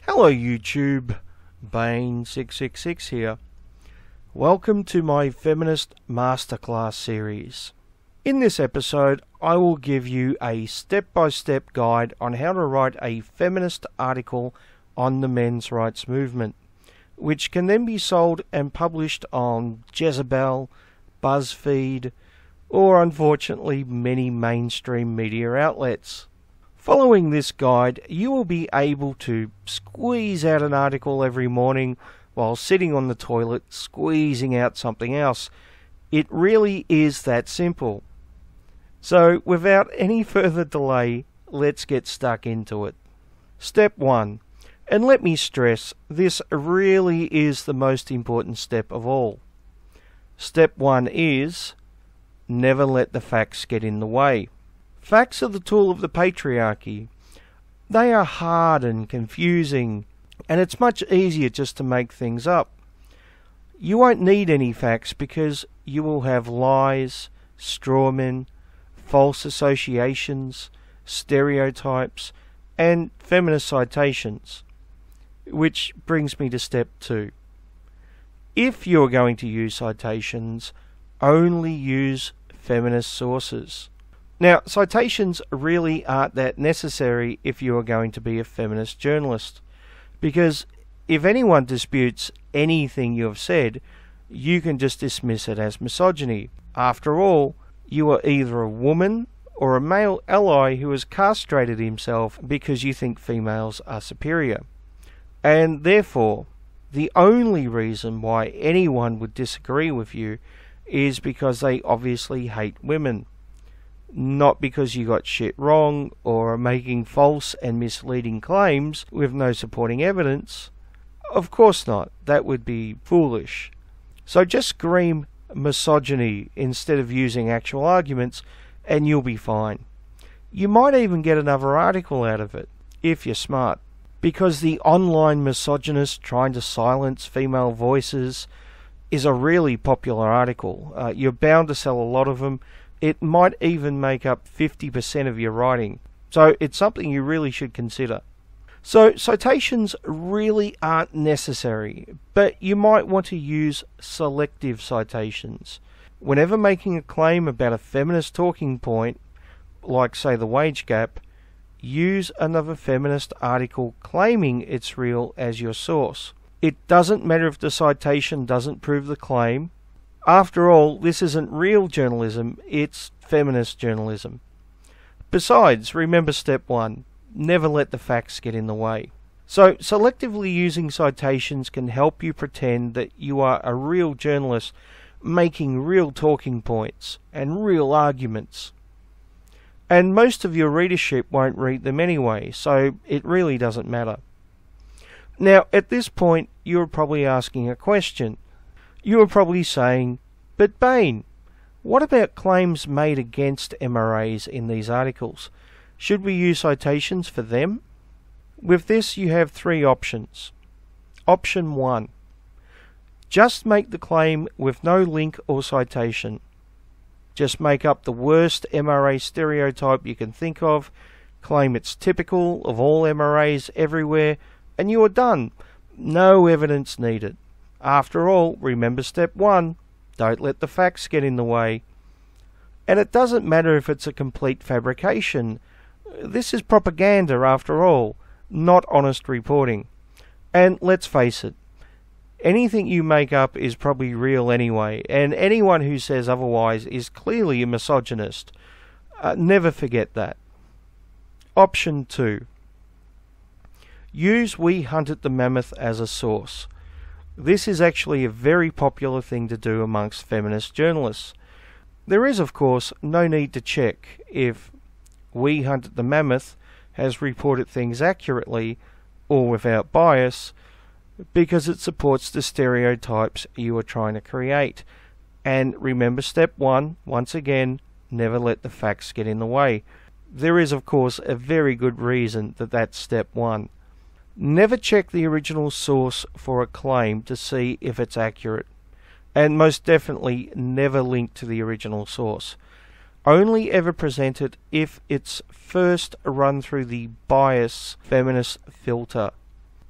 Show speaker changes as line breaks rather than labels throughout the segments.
Hello YouTube, Bane666 here. Welcome to my Feminist Masterclass series. In this episode, I will give you a step-by-step guide on how to write a feminist article on the men's rights movement, which can then be sold and published on Jezebel, BuzzFeed, or unfortunately many mainstream media outlets. Following this guide, you will be able to squeeze out an article every morning while sitting on the toilet, squeezing out something else. It really is that simple. So, without any further delay, let's get stuck into it. Step 1. And let me stress, this really is the most important step of all. Step 1 is, never let the facts get in the way. Facts are the tool of the patriarchy. They are hard and confusing, and it's much easier just to make things up. You won't need any facts because you will have lies, strawmen, false associations, stereotypes, and feminist citations. Which brings me to step 2. If you're going to use citations, only use feminist sources. Now, citations really aren't that necessary if you are going to be a feminist journalist, because if anyone disputes anything you have said, you can just dismiss it as misogyny. After all, you are either a woman or a male ally who has castrated himself because you think females are superior. And therefore, the only reason why anyone would disagree with you is because they obviously hate women. Not because you got shit wrong or are making false and misleading claims with no supporting evidence. Of course not. That would be foolish. So just scream misogyny instead of using actual arguments and you'll be fine. You might even get another article out of it, if you're smart. Because the online misogynist trying to silence female voices is a really popular article. You're bound to sell a lot of them. It might even make up 50% of your writing. So it's something you really should consider. So citations really aren't necessary, but you might want to use selective citations. Whenever making a claim about a feminist talking point, like say the wage gap, use another feminist article claiming it's real as your source. It doesn't matter if the citation doesn't prove the claim. After all, this isn't real journalism, it's feminist journalism. Besides, remember step 1, never let the facts get in the way. So, selectively using citations can help you pretend that you are a real journalist making real talking points and real arguments. And most of your readership won't read them anyway, so it really doesn't matter. Now, at this point, you're probably asking a question. You are probably saying, but Bane, what about claims made against MRAs in these articles? Should we use citations for them? With this, you have 3 options. Option 1. Just make the claim with no link or citation. Just make up the worst MRA stereotype you can think of, claim it's typical of all MRAs everywhere, and you are done. No evidence needed. After all, remember step 1, don't let the facts get in the way. And it doesn't matter if it's a complete fabrication. This is propaganda after all, not honest reporting. And let's face it, anything you make up is probably real anyway, and anyone who says otherwise is clearly a misogynist. Never forget that. Option 2. Use We Hunted the Mammoth as a source. This is actually a very popular thing to do amongst feminist journalists. There is, of course, no need to check if We Hunted the Mammoth has reported things accurately or without bias, because it supports the stereotypes you are trying to create. And remember step 1, once again, never let the facts get in the way. There is, of course, a very good reason that that's step 1. Never check the original source for a claim to see if it's accurate, and most definitely never link to the original source. Only ever present it if it's first run through the bias feminist filter.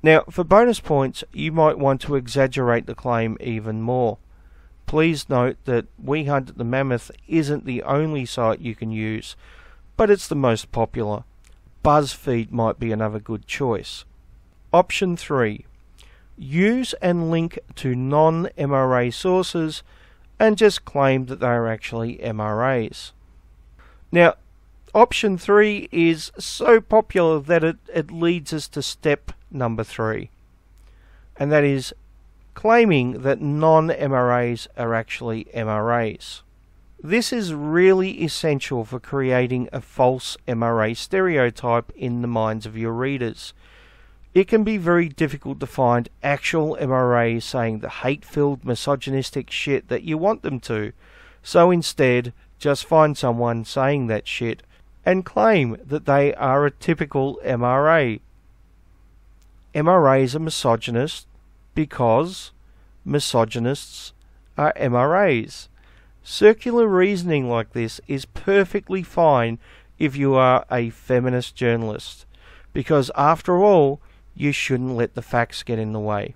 Now, for bonus points, you might want to exaggerate the claim even more. Please note that We Hunt the Mammoth isn't the only site you can use, but it's the most popular. BuzzFeed might be another good choice. Option 3. Use and link to non-MRA sources and just claim that they are actually MRAs. Now, option 3 is so popular that it leads us to step number 3, and that is claiming that non-MRAs are actually MRAs. This is really essential for creating a false MRA stereotype in the minds of your readers. It can be very difficult to find actual MRAs saying the hate-filled misogynistic shit that you want them to, so instead just find someone saying that shit and claim that they are a typical MRA. MRAs are misogynist because misogynists are MRAs. Circular reasoning like this is perfectly fine if you are a feminist journalist, because after all, you shouldn't let the facts get in the way.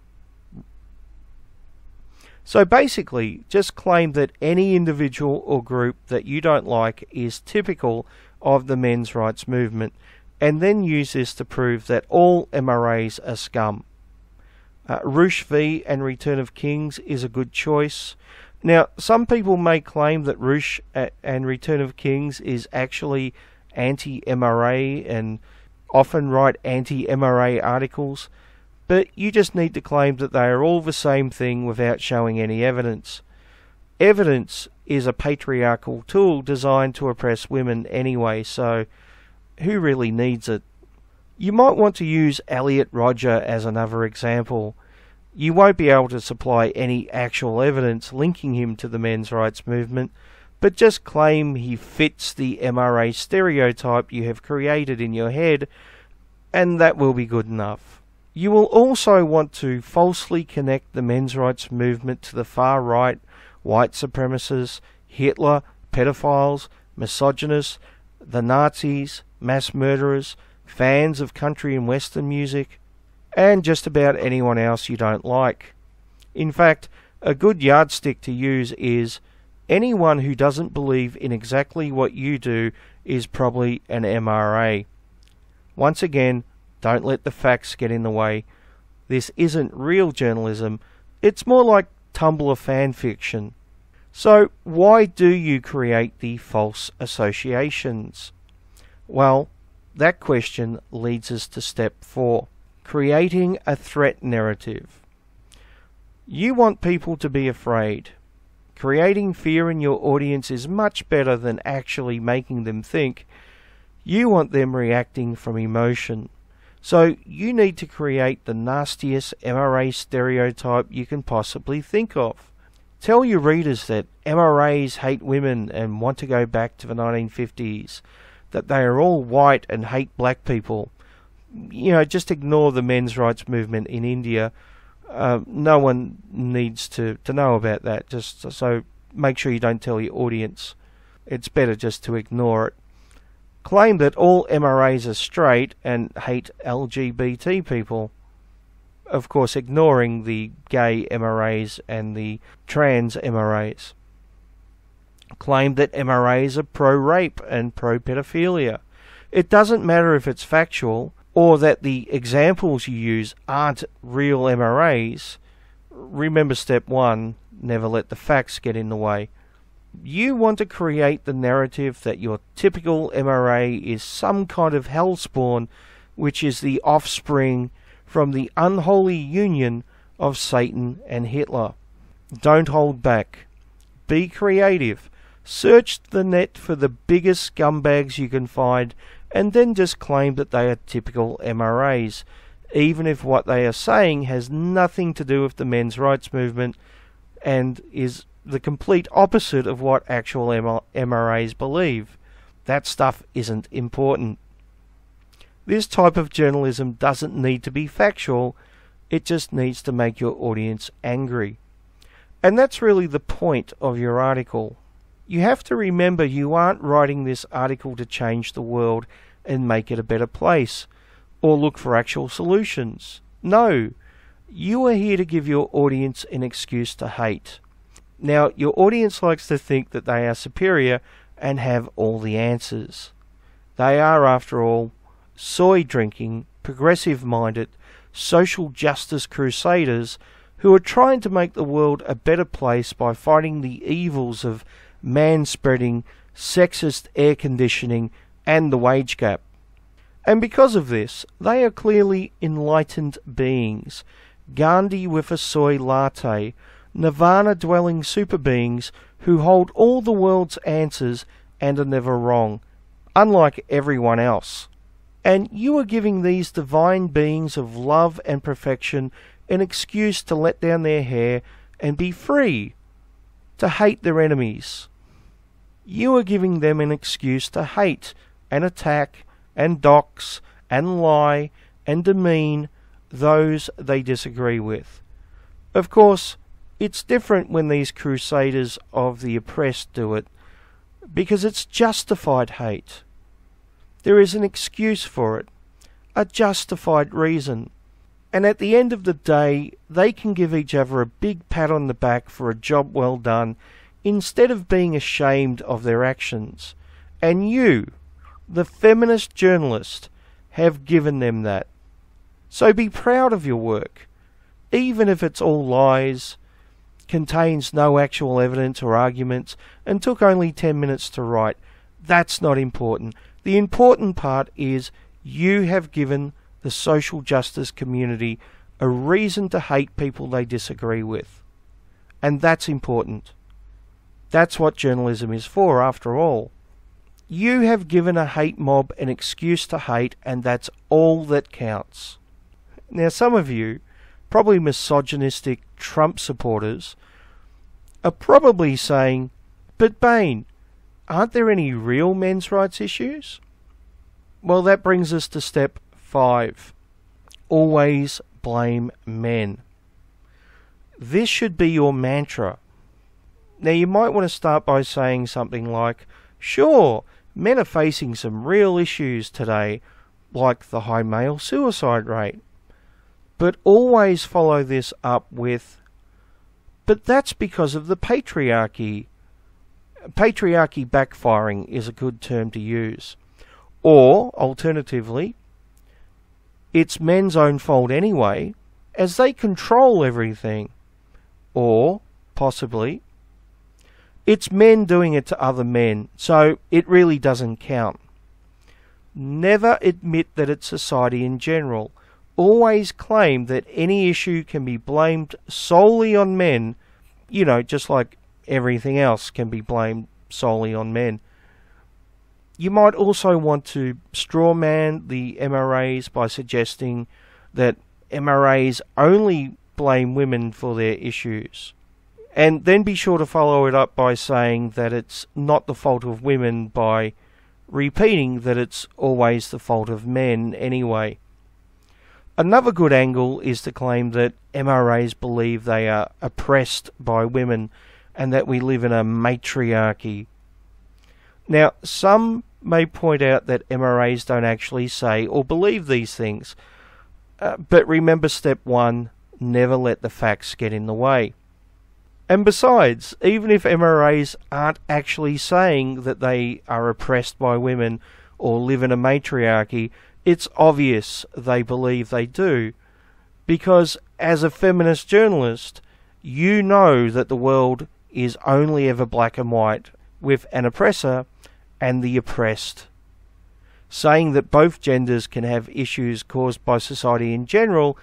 So basically, just claim that any individual or group that you don't like is typical of the men's rights movement, and then use this to prove that all MRAs are scum. Roosh v and Return of Kings is a good choice. Now, some people may claim that Roosh and Return of Kings is actually anti-MRA and often write anti-MRA articles, but you just need to claim that they are all the same thing without showing any evidence. Evidence is a patriarchal tool designed to oppress women anyway, so who really needs it? You might want to use Elliot Rodger as another example. You won't be able to supply any actual evidence linking him to the men's rights movement, but just claim he fits the MRA stereotype you have created in your head, and that will be good enough. You will also want to falsely connect the men's rights movement to the far right, white supremacists, Hitler, pedophiles, misogynists, the Nazis, mass murderers, fans of country and western music, and just about anyone else you don't like. In fact, a good yardstick to use is anyone who doesn't believe in exactly what you do is probably an MRA. Once again, don't let the facts get in the way. This isn't real journalism, it's more like Tumblr fan fiction. So why do you create the false associations? Well, that question leads us to step 4, creating a threat narrative. You want people to be afraid. Creating fear in your audience is much better than actually making them think. You want them reacting from emotion. So you need to create the nastiest MRA stereotype you can possibly think of. Tell your readers that MRAs hate women and want to go back to the 1950s, that they are all white and hate black people. You know, just ignore the men's rights movement in India. No one needs to know about that. Just so make sure you don't tell your audience. It's better just to ignore it. Claim that all MRAs are straight and hate LGBT people. Of course, ignoring the gay MRAs and the trans MRAs. Claim that MRAs are pro-rape and pro-pedophilia. It doesn't matter if it's factual or that the examples you use aren't real MRAs. Remember step 1, never let the facts get in the way. You want to create the narrative that your typical MRA is some kind of hellspawn, which is the offspring from the unholy union of Satan and Hitler. Don't hold back. Be creative. Search the net for the biggest scumbags you can find, and then just claim that they are typical MRAs, even if what they are saying has nothing to do with the men's rights movement and is the complete opposite of what actual MRAs believe. That stuff isn't important. This type of journalism doesn't need to be factual, it just needs to make your audience angry. And that's really the point of your article. You have to remember you aren't writing this article to change the world and make it a better place, or look for actual solutions. No, you are here to give your audience an excuse to hate. Now, your audience likes to think that they are superior and have all the answers. They are, after all, soy-drinking, progressive-minded, social justice crusaders who are trying to make the world a better place by fighting the evils of man-spreading, sexist air conditioning and the wage gap. And because of this, they are clearly enlightened beings, Gandhi with a soy latte, Nirvana-dwelling super beings who hold all the world's answers and are never wrong, unlike everyone else. And you are giving these divine beings of love and perfection an excuse to let down their hair and be free, to hate their enemies. You are giving them an excuse to hate and attack and dox and lie and demean those they disagree with. Of course, it's different when these crusaders of the oppressed do it, because it's justified hate. There is an excuse for it, a justified reason. And at the end of the day, they can give each other a big pat on the back for a job well done, instead of being ashamed of their actions. And you, the feminist journalist, have given them that. So be proud of your work, even if it's all lies, contains no actual evidence or arguments, and took only 10 minutes to write. That's not important. The important part is you have given the social justice community a reason to hate people they disagree with. And that's important. That's what journalism is for, after all. You have given a hate mob an excuse to hate, and that's all that counts. Now, some of you, probably misogynistic Trump supporters, are probably saying, but Bain, aren't there any real men's rights issues? Well, that brings us to step 5. Always blame men. This should be your mantra. Now, you might want to start by saying something like, sure, men are facing some real issues today, like the high male suicide rate. But always follow this up with, but that's because of the patriarchy. Patriarchy backfiring is a good term to use. Or, alternatively, it's men's own fault anyway, as they control everything. Or, possibly, it's men doing it to other men, so it really doesn't count. Never admit that it's society in general. Always claim that any issue can be blamed solely on men, just like everything else can be blamed solely on men. You might also want to strawman the MRAs by suggesting that MRAs only blame women for their issues. And then be sure to follow it up by saying that it's not the fault of women by repeating that it's always the fault of men anyway. Another good angle is to claim that MRAs believe they are oppressed by women and that we live in a matriarchy. Now, some may point out that MRAs don't actually say or believe these things, but remember step 1, never let the facts get in the way. And besides, even if MRAs aren't actually saying that they are oppressed by women or live in a matriarchy, it's obvious they believe they do, because as a feminist journalist, you know that the world is only ever black and white, with an oppressor and the oppressed. Saying that both genders can have issues caused by society in general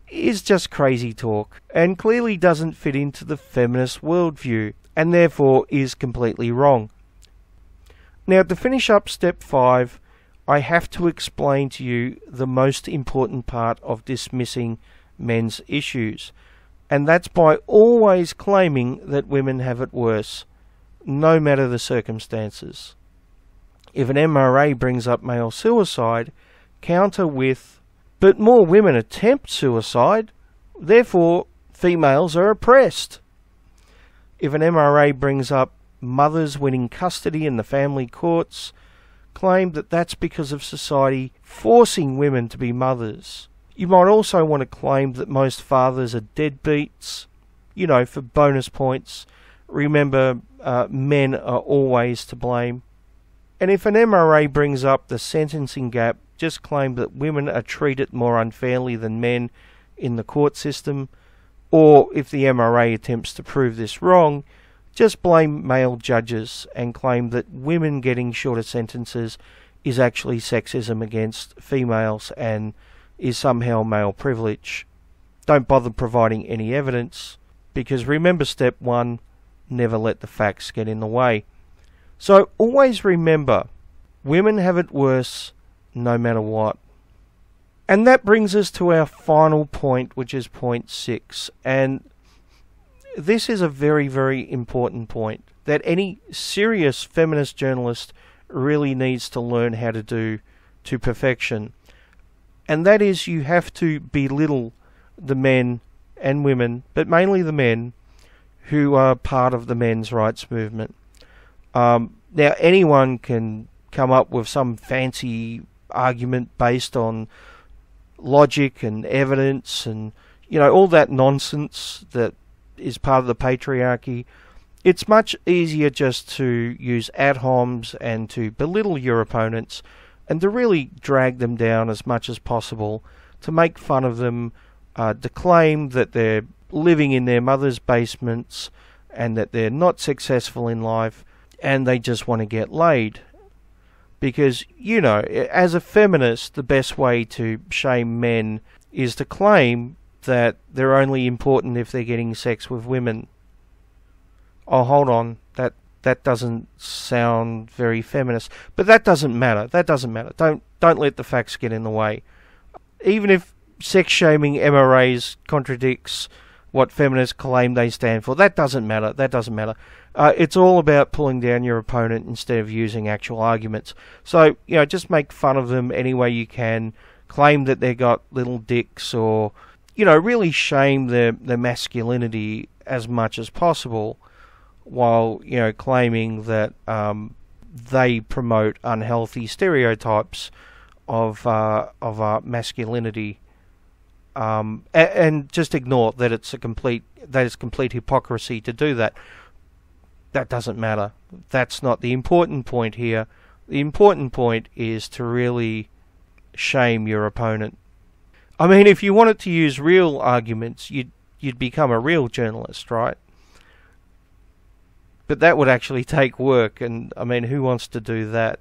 is just crazy talk, and clearly doesn't fit into the feminist worldview, and therefore is completely wrong. Now, to finish up step 5, I have to explain to you the most important part of dismissing men's issues, and that's by always claiming that women have it worse, no matter the circumstances. If an MRA brings up male suicide, counter with, but more women attempt suicide, therefore females are oppressed. If an MRA brings up mothers winning custody in the family courts, claim that that's because of society forcing women to be mothers. You might also want to claim that most fathers are deadbeats, for bonus points. Remember, men are always to blame. And if an MRA brings up the sentencing gap, just claim that women are treated more unfairly than men in the court system. Or if the MRA attempts to prove this wrong, just blame male judges and claim that women getting shorter sentences is actually sexism against females and is somehow male privilege. Don't bother providing any evidence, because remember step 1, never let the facts get in the way. So always remember, women have it worse no matter what. And that brings us to our final point, which is point 6. And this is a very, very important point that any serious feminist journalist really needs to learn how to do to perfection. And that is, you have to belittle the men and women, but mainly the men, who are part of the men's rights movement. Now, anyone can come up with some fancy argument based on logic and evidence and, all that nonsense that is part of the patriarchy. It's much easier just to use ad homs and to belittle your opponents and to really drag them down as much as possible, to make fun of them, to claim that they're living in their mother's basements and that they're not successful in life and they just want to get laid. Because, as a feminist, the best way to shame men is to claim that they're only important if they're getting sex with women. Oh, hold on, that doesn't sound very feminist. But that doesn't matter. Don't let the facts get in the way. Even if sex shaming MRAs contradicts what feminists claim they stand for, that doesn't matter. It's all about pulling down your opponent instead of using actual arguments. So, just make fun of them any way you can. Claim that they got little dicks, or, really shame their masculinity as much as possible, while, claiming that they promote unhealthy stereotypes of masculinity. And just ignore that it's complete hypocrisy to do that. That doesn't matter. That's not the important point here. The important point is to really shame your opponent. I mean, if you wanted to use real arguments, you'd become a real journalist, right? But that would actually take work, and I mean, who wants to do that?